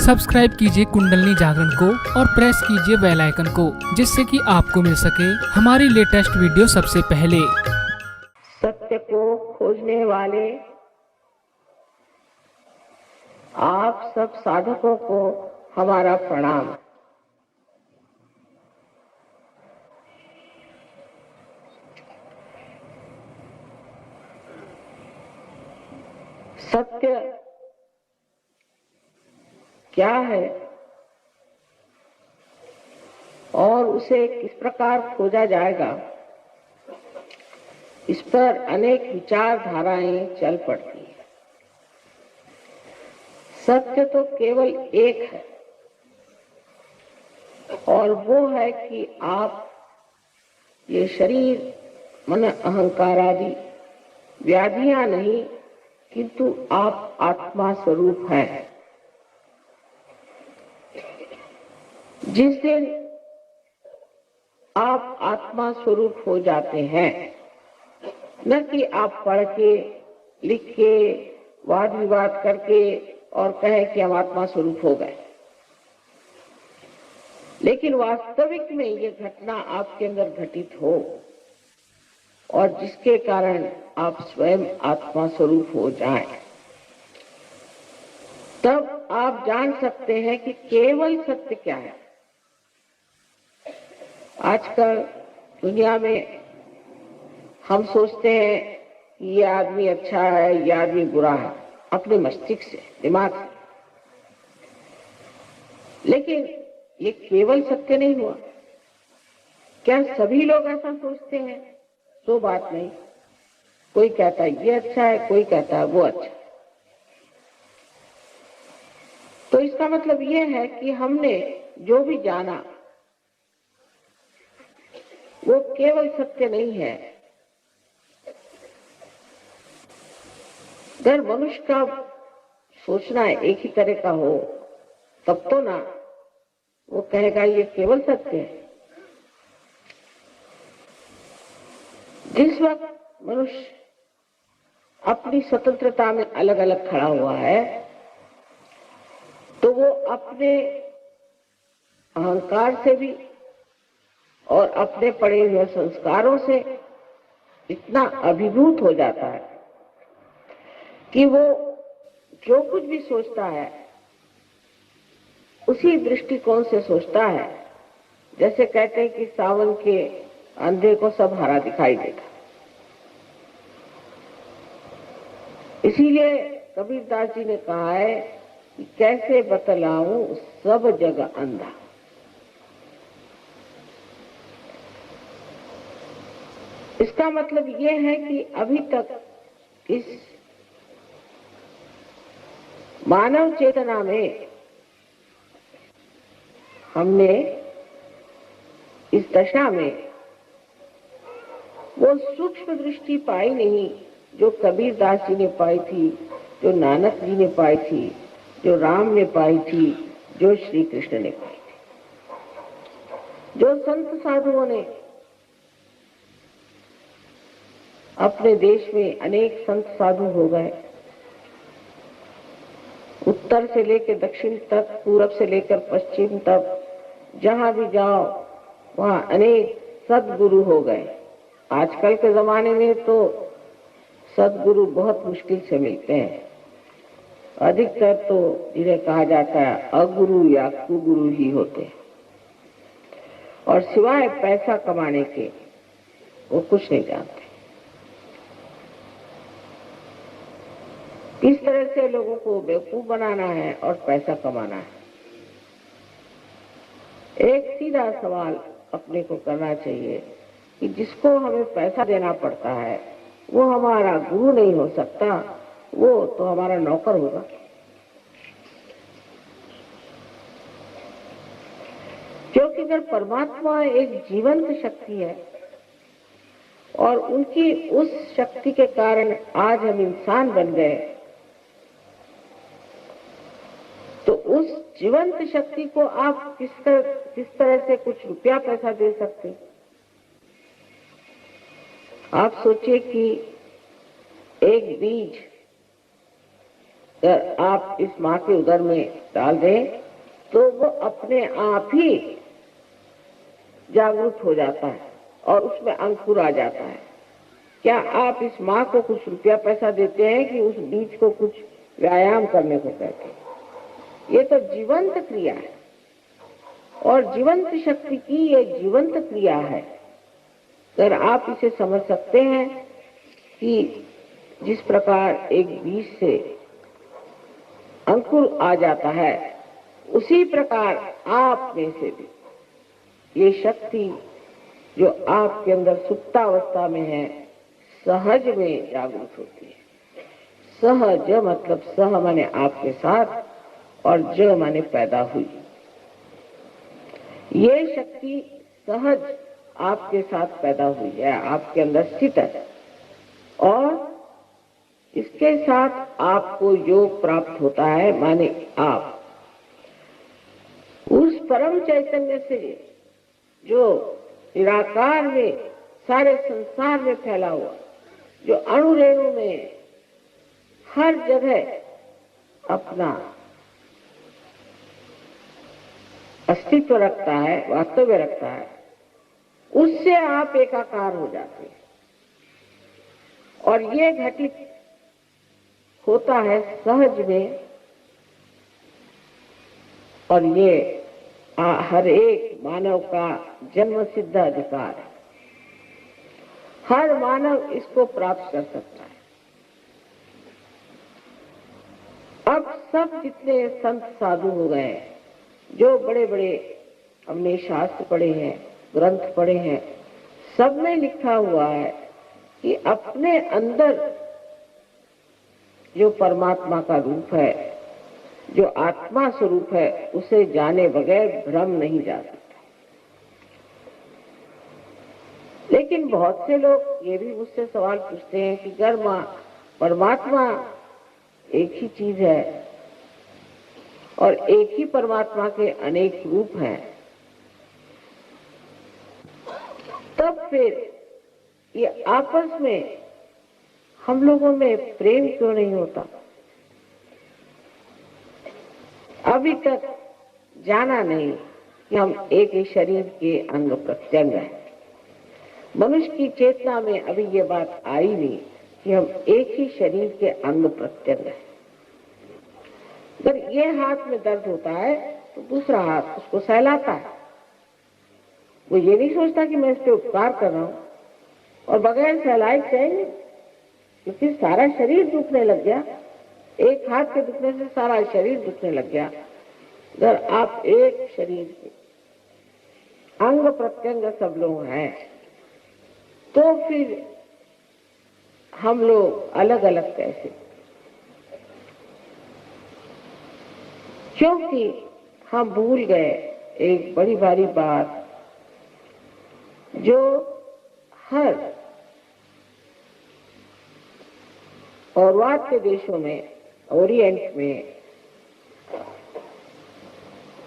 Subscribe कीजिए कुंडलनी जागरण को और प्रेस कीजिए बेल आइकन को, जिससे कि आपको मिल सके हमारी लेटेस्ट वीडियो सबसे पहले। सत्य को खोजने वाले आप सब साधकों को हमारा प्रणाम। सत्य क्या है और उसे किस प्रकार खोजा जाएगा, इस पर अनेक विचारधाराएं चल पड़ती हैं। सत्य तो केवल एक है और वो है कि आप ये शरीर मन अहंकार आदि व्याधियां नहीं, किंतु आप आत्मा स्वरूप हैं। जिस दिन आप आत्मा स्वरूप हो जाते हैं, न कि आप पढ़ के लिख के वाद विवाद करके और कहें कि हम आत्मा स्वरूप हो गए, लेकिन वास्तविक में ये घटना आपके अंदर घटित हो और जिसके कारण आप स्वयं आत्मा स्वरूप हो जाएं, तब आप जान सकते हैं कि केवल सत्य क्या है। आजकल दुनिया में हम सोचते हैं कि ये आदमी अच्छा है, ये आदमी बुरा है, अपने मस्तिष्क से, दिमाग से। लेकिन ये केवल सत्य नहीं हुआ। क्या सभी लोग ऐसा सोचते हैं? तो बात नहीं। कोई कहता है ये अच्छा है, कोई कहता है वो अच्छा है। तो इसका मतलब ये है कि हमने जो भी जाना वो केवल सत्य नहीं है। अगर मनुष्य का सोचना एक ही तरह का हो, तब तो ना वो कहेगा ये केवल सत्य है। जिस वक्त मनुष्य अपनी स्वतंत्रता में अलग अलग खड़ा हुआ है, तो वो अपने अहंकार से भी और अपने पड़े हुए संस्कारों से इतना अभिभूत हो जाता है कि वो जो कुछ भी सोचता है उसी दृष्टिकोण से सोचता है। जैसे कहते हैं कि सावन के अंधे को सब हरा दिखाई देता। इसीलिए कबीरदास जी ने कहा है कि कैसे बतलाऊं सब जगह अंधा। इसका मतलब ये है कि अभी तक इस मानव चेतना में हमने इस दशा में वो सूक्ष्म दृष्टि पाई नहीं जो कबीरदास जी ने पाई थी, जो नानक जी ने पाई थी, जो राम ने पाई थी, जो श्री कृष्ण ने पाई थी, जो संत साधुओं ने अपने देश में अनेक संत साधु हो गए। उत्तर से लेकर दक्षिण तक, पूरब से लेकर पश्चिम तक, जहां भी जाओ वहां अनेक सद्गुरु हो गए। आजकल के जमाने में तो सद्गुरु बहुत मुश्किल से मिलते हैं। अधिकतर तो जिन्हें कहा जाता है अगुरु या कुगुरु ही होते हैं, और सिवाय पैसा कमाने के वो कुछ नहीं जानते। किस तरह से लोगों को बेवकूफ बनाना है और पैसा कमाना है। एक सीधा सवाल अपने को करना चाहिए कि जिसको हमें पैसा देना पड़ता है वो हमारा गुरु नहीं हो सकता, वो तो हमारा नौकर होगा। क्योंकि अगर परमात्मा एक जीवंत शक्ति है और उनकी उस शक्ति के कारण आज हम इंसान बन गए, तो उस जीवंत शक्ति को आप किस तरह से कुछ रुपया पैसा दे सकते? आप सोचिए कि एक बीज अगर आप इस माँ के उदर में डाल दें तो वो अपने आप ही जागरूक हो जाता है और उसमें अंकुर आ जाता है। क्या आप इस माँ को कुछ रुपया पैसा देते हैं कि उस बीज को कुछ व्यायाम करने को कहते हैं? ये तो जीवंत क्रिया है और जीवंत शक्ति की ये जीवंत क्रिया है। अगर आप इसे समझ सकते हैं कि जिस प्रकार एक बीज से अंकुर आ जाता है, उसी प्रकार आप में से भी ये शक्ति जो आपके अंदर सुप्तावस्था में है, सहज में जागृत होती है। सहज मतलब सह माने आपके साथ और ज माने पैदा हुई। ये शक्ति सहज आपके साथ पैदा हुई है, आपके अंदर स्थित है और इसके साथ आपको योग प्राप्त होता है। माने आप उस परम चैतन्य से जो निराकार में सारे संसार में फैला हुआ, जो अणु रेणु में हर जगह अपना अस्तित्व रखता है, वास्तव्य रखता है, उससे आप एकाकार हो जाते हैं। और ये घटित होता है सहज में और ये हर एक मानव का जन्म सिद्ध अधिकार है। हर मानव इसको प्राप्त कर सकता है। अब सब जितने संत साधु हो गए, जो बड़े बड़े हमने शास्त्र पढ़े हैं, ग्रंथ पढ़े हैं, सब में लिखा हुआ है कि अपने अंदर जो परमात्मा का रूप है, जो आत्मा स्वरूप है, उसे जाने बगैर भ्रम नहीं जा सकता। लेकिन बहुत से लोग ये भी मुझसे सवाल पूछते हैं कि अगर परमात्मा एक ही चीज है और एक ही परमात्मा के अनेक रूप हैं, तब फिर ये आपस में हम लोगों में प्रेम क्यों नहीं होता? अभी तक जाना नहीं कि हम एक ही शरीर के अंग प्रत्यंग हैं। मनुष्य की चेतना में अभी ये बात आई नहीं कि हम एक ही शरीर के अंग प्रत्यंग हैं। अगर ये हाथ में दर्द होता है तो दूसरा हाथ उसको सहलाता है। वो ये नहीं सोचता कि मैं इस पे उपकार कर रहा हूं और बगैर सहलाए चाहिए, क्योंकि सारा शरीर दुखने लग गया। एक हाथ के दुखने से सारा शरीर दुखने लग गया। अगर आप एक शरीर के अंग प्रत्यंग सब लोग हैं, तो फिर हम लोग अलग अलग कैसे? क्योंकि हम भूल गए एक बड़ी भारी बात जो हर पौर्वात्य देशों में, ओरिएंट में,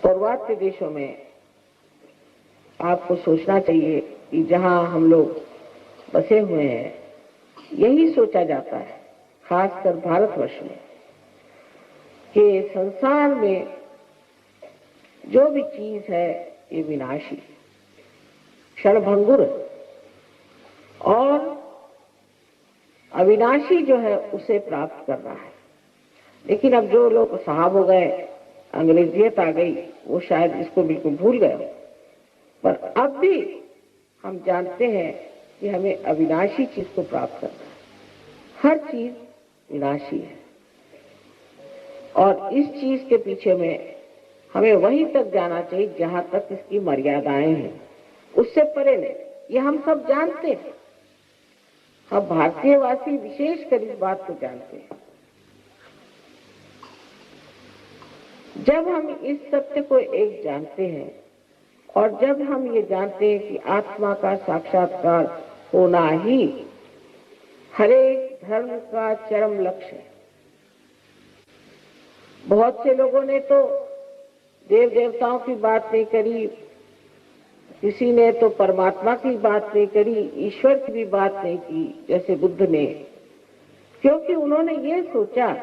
पौर्वात्य देशों में आपको सोचना चाहिए कि जहां हम लोग बसे हुए हैं, यही सोचा जाता है, खासकर भारतवर्ष में, कि संसार में जो भी चीज है ये विनाशी, क्षणभंगुर और अविनाशी जो है उसे प्राप्त करना है। लेकिन अब जो लोग साहब हो गए, अंग्रेजियत आ गई, वो शायद इसको बिल्कुल भूल गए। पर अब भी हम जानते हैं कि हमें अविनाशी चीज को प्राप्त करना है। हर चीज विनाशी है और इस चीज के पीछे में हमें वहीं तक जाना चाहिए जहां तक इसकी मर्यादाएं हैं, उससे परे नहीं। ये हम सब जानते हैं। हम भारतीयवासी विशेष कर इस बात को जानते हैं। जब हम इस सत्य को एक जानते हैं और जब हम ये जानते हैं कि आत्मा का साक्षात्कार होना ही हरेक धर्म का चरम लक्ष्य है। बहुत से लोगों ने तो देव देवताओं की बात नहीं करी, किसी ने तो परमात्मा की बात नहीं करी, ईश्वर की भी बात नहीं की, जैसे बुद्ध ने, क्योंकि उन्होंने ये सोचा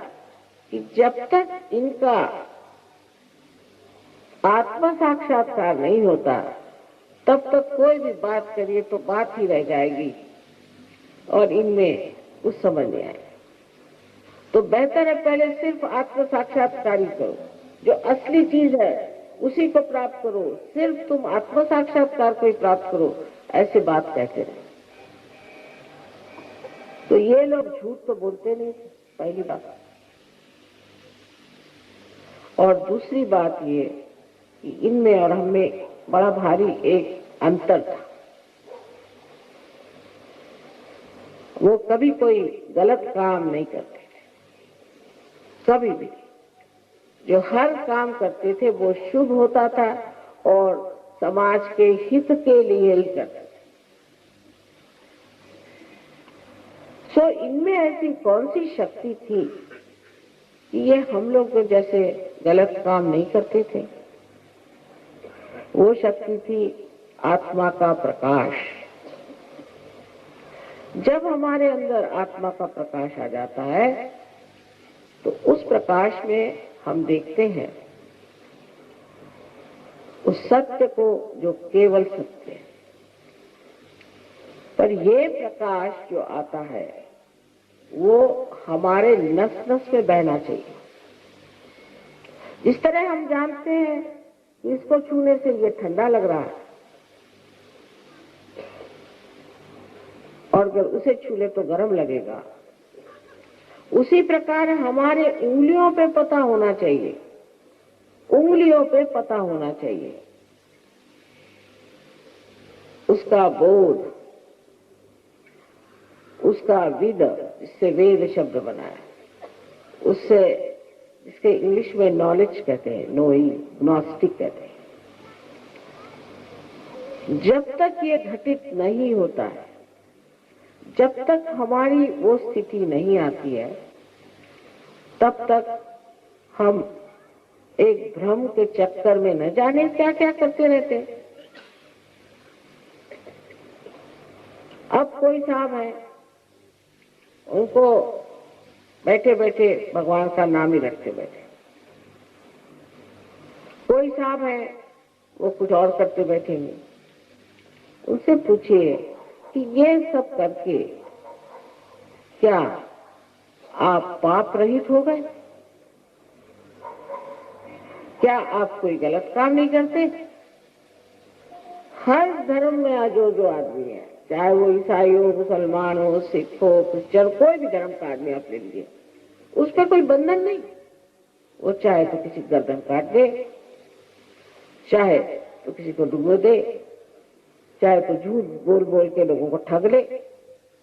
कि जब तक इनका आत्म साक्षात्कार नहीं होता तब तक कोई भी बात करिए तो बात ही रह जाएगी और इनमें कुछ समझ नहीं आएगा। तो बेहतर है पहले सिर्फ आत्म साक्षात्कार ही करो, जो असली चीज है उसी को प्राप्त करो, सिर्फ तुम आत्म साक्षात्कार को ही प्राप्त करो, ऐसे बात कहते रहे। तो ये लोग झूठ तो बोलते नहीं, पहली बात। और दूसरी बात ये कि इनमें और हमें बड़ा भारी एक अंतर था। वो कभी कोई गलत काम नहीं करते थे, कभी भी। जो हर काम करते थे वो शुभ होता था और समाज के हित के लिए ही करते थे। सो इनमें ऐसी कौन सी शक्ति थी कि ये हम लोग जैसे गलत काम नहीं करते थे? वो शक्ति थी आत्मा का प्रकाश। जब हमारे अंदर आत्मा का प्रकाश आ जाता है तो उस प्रकाश में हम देखते हैं उस सत्य को जो केवल सत्य है। पर ये प्रकाश जो आता है वो हमारे नस नस में बहना चाहिए। जिस तरह हम जानते हैं कि इसको छूने से ये ठंडा लग रहा है और अगर उसे छू ले तो गर्म लगेगा, उसी प्रकार हमारे उंगलियों पे पता होना चाहिए, उंगलियों पे पता होना चाहिए उसका बोध, उसका विद, जिससे वेद शब्द बना है, उससे जिसके इंग्लिश में नॉलेज कहते हैं, नोइंग, ग्नोस्टिक कहते हैं। जब तक ये घटित नहीं होता है, जब तक हमारी वो स्थिति नहीं आती है, तब तक हम एक भ्रम के चक्कर में न जाने क्या क्या करते रहते हैं। अब कोई साहब है, उनको बैठे बैठे भगवान का नाम ही रखते बैठे। कोई साहब है वो कुछ और करते बैठेंगे। उनसे पूछिए कि ये सब करके क्या आप पाप रहित हो गए? क्या आप कोई गलत काम नहीं करते? हर धर्म में जो आदमी है, चाहे वो ईसाई हो, मुसलमान हो, सिख हो, क्रिश्चियन, कोई भी धर्म का आदमी आप ले लीजिए, उस पर कोई बंधन नहीं। वो चाहे तो किसी गर्दन काट दे, चाहे तो किसी को डुबो दे, चाहे तो झूठ बोल बोल के लोगों को ठग ले,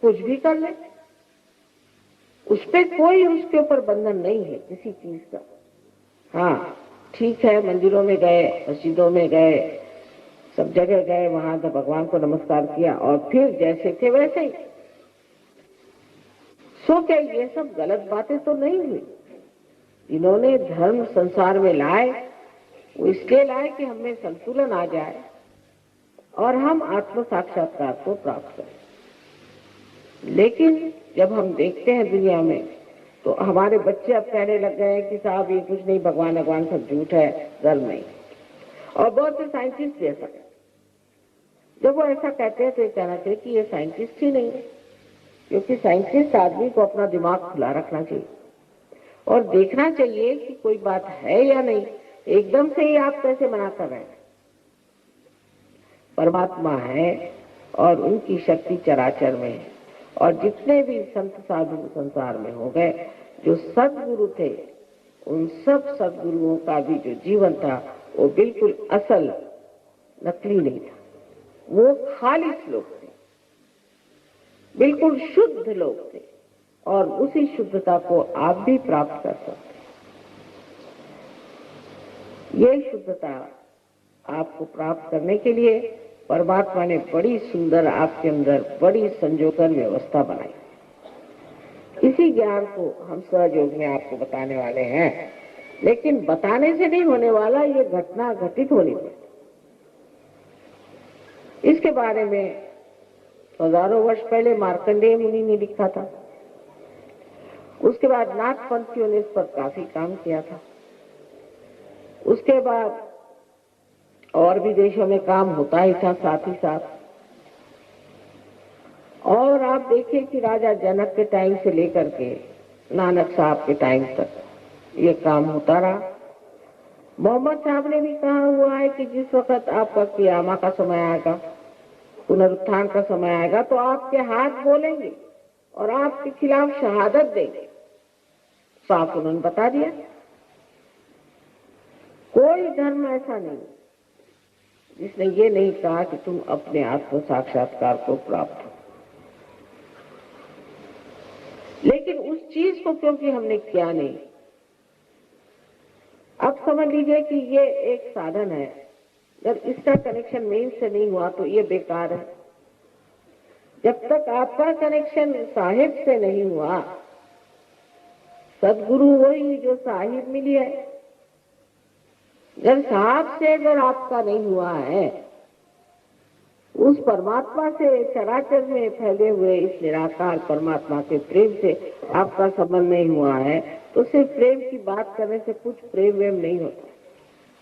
कुछ भी कर ले, उस पर कोई उसके ऊपर बंधन नहीं है किसी चीज का। हाँ ठीक है, मंदिरों में गए, मस्जिदों में गए, सब जगह गए, वहां तो भगवान को नमस्कार किया और फिर जैसे थे वैसे ही। सो क्या ये सब गलत बातें तो नहीं हुई? इन्होंने धर्म संसार में लाए, वो इसलिए लाए कि हमें संतुलन आ जाए और हम आत्म साक्षात्कार को प्राप्त करें। लेकिन जब हम देखते हैं दुनिया में तो हमारे बच्चे अब कहने लग गए हैं कि साहब ये कुछ नहीं, भगवान भगवान सब झूठ है, धर्म नहीं। और बहुत से साइंटिस्ट भी ऐसा कहते हैं। जब वो ऐसा कहते हैं तो ये कहना चाहिए कि ये साइंटिस्ट ही नहीं है, क्योंकि साइंटिस्ट आदमी को अपना दिमाग खुला रखना चाहिए और देखना चाहिए कि कोई बात है या नहीं। एकदम से ही आप कैसे मना कर रहे हैं? परमात्मा है और उनकी शक्ति चराचर में है। और जितने भी संत साधु संसार में हो गए, जो सद्गुरु थे, उन सब सद्गुरुओं का भी जो जीवन था वो बिल्कुल असल, नकली नहीं था। वो खालिस लोग थे, बिल्कुल शुद्ध लोग थे और उसी शुद्धता को आप भी प्राप्त कर सकते हैं। ये शुद्धता आपको प्राप्त करने के लिए परमात्मा ने बड़ी सुंदर आपके अंदर बड़ी संजोकर व्यवस्था बनाई। इसी ज्ञान को हम सहयोग में आपको बताने वाले हैं, लेकिन बताने से नहीं होने वाला, ये घटना घटित होनी पड़ती। इसके बारे में हजारों वर्ष पहले मार्कंडेय मुनि ने लिखा था उसके बाद नाथपंथियों ने इस पर काफी काम किया था। उसके बाद और भी देशों में काम होता ही था साथ ही साथ। और आप देखिए कि राजा जनक के टाइम से लेकर के नानक साहब के टाइम तक ये काम होता रहा। मोहम्मद साहब ने भी कहा हुआ है कि जिस वक्त आपका क़ियामा का समय आएगा, पुनरुत्थान का समय आएगा, तो आपके हाथ बोलेंगे और आपके खिलाफ शहादत देंगे। साफ उन्होंने बता दिया। कोई धर्म ऐसा नहीं जिसने ये नहीं कहा कि तुम अपने आत्म साक्षात्कार को प्राप्त हो। लेकिन उस चीज को क्योंकि हमने किया नहीं, अब समझ लीजिए कि ये एक साधन है, जब इसका कनेक्शन मेन से नहीं हुआ तो ये बेकार है। जब तक आपका कनेक्शन साहिब से नहीं हुआ, सदगुरु वही जो साहिब मिली है, जब साहब से अगर आपका नहीं हुआ है, उस परमात्मा से चराचर में फैले हुए इस निराकार परमात्मा के प्रेम से आपका संबंध नहीं हुआ है, तो सिर्फ प्रेम की बात करने से कुछ प्रेम वेम नहीं होता।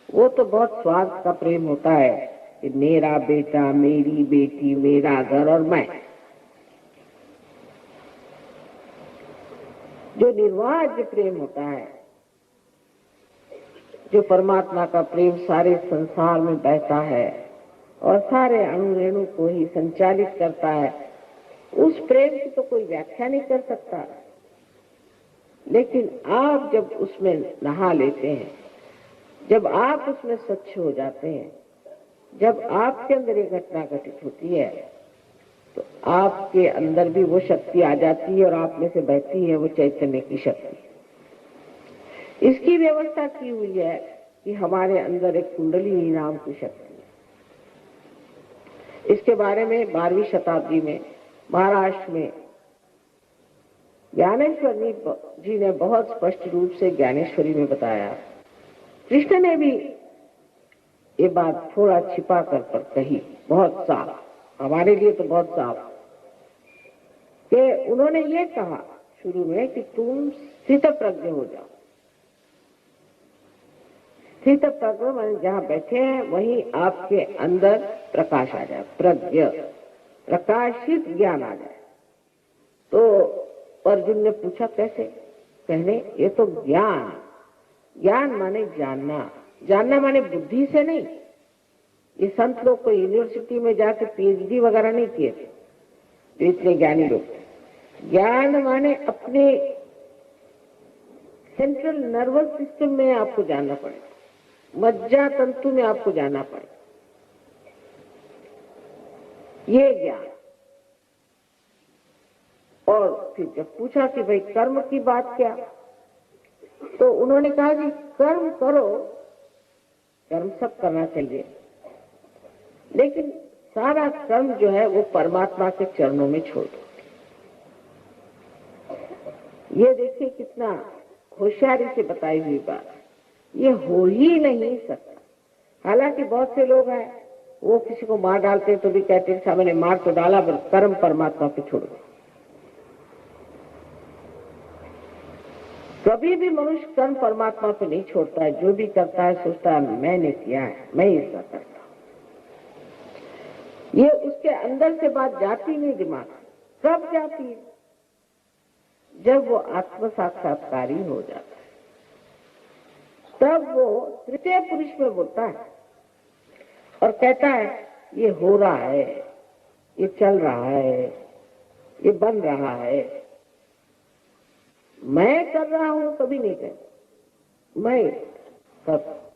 वो तो बहुत स्वार्थ का प्रेम होता है कि मेरा बेटा, मेरी बेटी, मेरा घर और मैं। जो निर्वाज्य प्रेम होता है, जो परमात्मा का प्रेम सारे संसार में बहता है और सारे अणु रेणु को ही संचालित करता है, उस प्रेम की तो कोई व्याख्या नहीं कर सकता। लेकिन आप जब उसमें नहा लेते हैं, जब आप उसमें स्वच्छ हो जाते हैं, जब आपके अंदर ये घटना घटित होती है, तो आपके अंदर भी वो शक्ति आ जाती है और आप में से बहती है वो चैतन्य की शक्ति। इसकी व्यवस्था की हुई है कि हमारे अंदर एक कुंडलिनी नाम की शक्ति है। इसके बारे में 12वीं शताब्दी में महाराष्ट्र में ज्ञानेश्वर जी ने बहुत स्पष्ट रूप से ज्ञानेश्वरी में बताया। कृष्ण ने भी ये बात थोड़ा छिपा कर पर कही, बहुत साफ, हमारे लिए तो बहुत साफ, कि उन्होंने ये कहा शुरू में कि तुम स्थित प्रज्ञ हो जाओ। स्थित प्रज्ञ माने जहाँ बैठे हैं वहीं आपके अंदर प्रकाश आ जाए, प्रज्ञ, प्रकाशित ज्ञान आ जाए। तो अर्जुन ने पूछा कैसे? कहने ये तो ज्ञान, ज्ञान माने जानना, जानना माने बुद्धि से नहीं। ये संत लोग को यूनिवर्सिटी में जाके पीएचडी वगैरह नहीं किए थे, जो इतने ज्ञानी लोग थे। ज्ञान माने अपने सेंट्रल नर्वस सिस्टम में आपको जानना पड़ेगा, मज्जा तंतु में आपको जाना पड़ेगा, ये ज्ञान। और फिर जब पूछा कि भाई कर्म की बात क्या, तो उन्होंने कहा कि कर्म करो, कर्म सब करना चाहिए, लेकिन सारा कर्म जो है वो परमात्मा के चरणों में छोड़ दो। ये देखिए कितना होशियारी से बताई हुई बात, ये हो ही नहीं सकता। हालांकि बहुत से लोग हैं वो किसी को मार डालते हैं तो भी कहते हैं मैंने मार तो डाला, कर्म परमात्मा पे छोड़ दो। कभी भी मनुष्य कर्म परमात्मा पे नहीं छोड़ता है। जो भी करता है सोचता है मैंने किया है, मैं इसका करता हूं। ये उसके अंदर से बात जाती नहीं दिमाग। कब जाती है? जब वो आत्म साक्षात्कारी हो जाता है, तब वो तृतीय पुरुष में बोलता है और कहता है ये हो रहा है, ये चल रहा है, ये बन रहा है। मैं कर रहा हूं कभी नहीं कहता, मैं सब